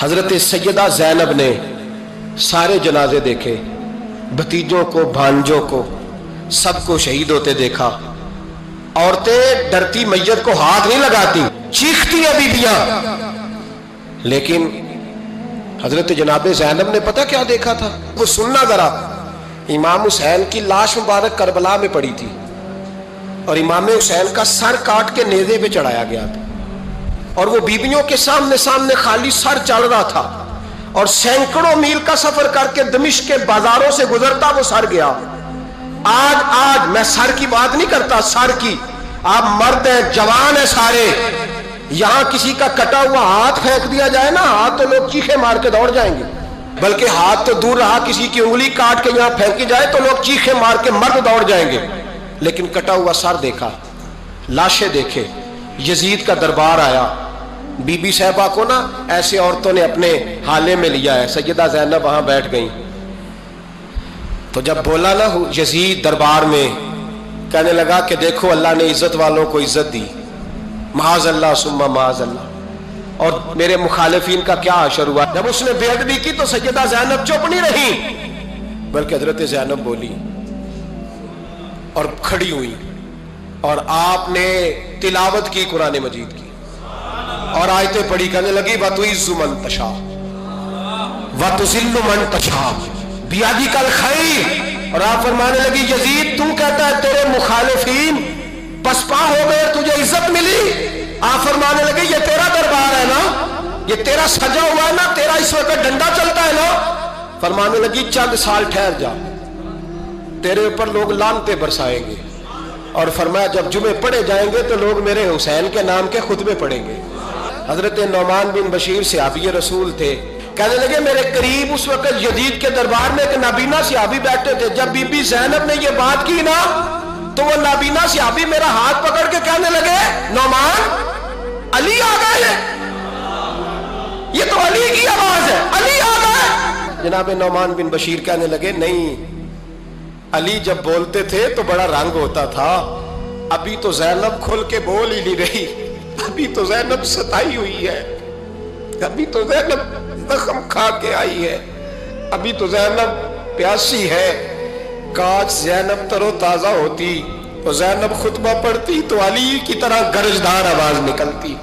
حضرت سیدہ زینب نے سارے جنازے دیکھے، بھتیجوں کو، بھانجوں کو، سب کو شہید ہوتے دیکھا۔ عورتیں ڈرتی میت کو ہاتھ نہیں لگاتی، چیختی ہیں بیبیاں، لیکن حضرت جناب زینب نے پتہ کیا دیکھا تھا؟ وہ سننا ذرا۔ امام حسین کی لاش مبارک کربلا میں پڑی تھی اور امام حسین کا سر کاٹ کے نیزے پہ چڑھایا گیا تھا، اور وہ بیبیوں کے سامنے خالی سر چل رہا تھا، اور سینکڑوں میل کا سفر کر کے دمشق کے بازاروں سے گزرتا وہ سر گیا۔ آج میں سر کی بات نہیں کرتا، سر کی، آپ مرد ہیں، جوان ہیں سارے، یہاں کسی کا کٹا ہوا ہاتھ پھینک دیا جائے نا، ہاتھ تو لوگ چیخے مار کے دوڑ جائیں گے، بلکہ ہاتھ تو دور رہا، کسی کی انگلی کاٹ کے یہاں پھینکی جائے تو لوگ چیخے مار کے مرد دوڑ جائیں گے، لیکن کٹا ہوا سر دیکھا، لاشیں دیکھے۔ یزید کا دربار آیا، بی بی صاحبہ کو نا ایسے عورتوں نے اپنے حالے میں لیا ہے، سیدہ زینب وہاں بیٹھ گئیں، تو جب بولا نا یزید دربار میں، کہنے لگا کہ دیکھو اللہ نے عزت والوں کو عزت دی، معاذ اللہ ثم معاذ اللہ، اور میرے مخالفین کا کیا حشر ہوا۔ جب اس نے بے ادبی کی تو سیدہ زینب چپ نہیں رہی، بلکہ حضرت زینب بولی اور کھڑی ہوئی، اور آپ نے تلاوت کی قرآن مجید کی اور آیتیں پڑھی، کہنے لگی وَتُعِزُّ مَن تَشَاءُ وَتُذِلُّ مَن تَشَاءُ بِیَدِکَ الْخَیْرُ، اور آپ فرمانے لگی یزید تو کہتا ہے تیرے مخالفین پسپا ہو گئے، تجھے عزت ملی؟ آپ فرمانے لگے یہ تیرا دربار ہے نا، یہ تیرا سجا ہوا ہے نا، تیرا اس وقت ڈنڈا چلتا ہے نا۔ فرمانے لگی چند سال ٹھہر جا، تیرے اوپر لوگ لعنتیں برسائیں گے، اور فرمایا جب جمعے پڑھے جائیں گے تو لوگ میرے حسین کے نام کے خطبے پڑھیں گے۔ حضرت نعمان بن بشیر صحابی رسول تھے، کہنے لگے میرے قریب اس وقت یزید کے دربار میں ایک نابینا صحابی بیٹھے تھے، جب بی بی زینب نے یہ بات کی نا تو وہ نابینا صحابی میرا ہاتھ پکڑ کے کہنے لگے نعمان علی آ گئے، یہ تو علی کی آواز ہے، علی آ گئے۔ جناب نعمان بن بشیر کہنے لگے نہیں، علی جب بولتے تھے تو بڑا رنگ ہوتا تھا، ابھی تو زینب کھل کے بول ہی نہیں رہی، ابھی تو زینب ستائی ہوئی ہے، ابھی تو زینب زخم کھا کے آئی ہے، ابھی تو زینب پیاسی ہے، کاش زینب تر و تازہ ہوتی اور زینب خطبہ پڑھتی تو علی کی طرح گرجدار آواز نکلتی۔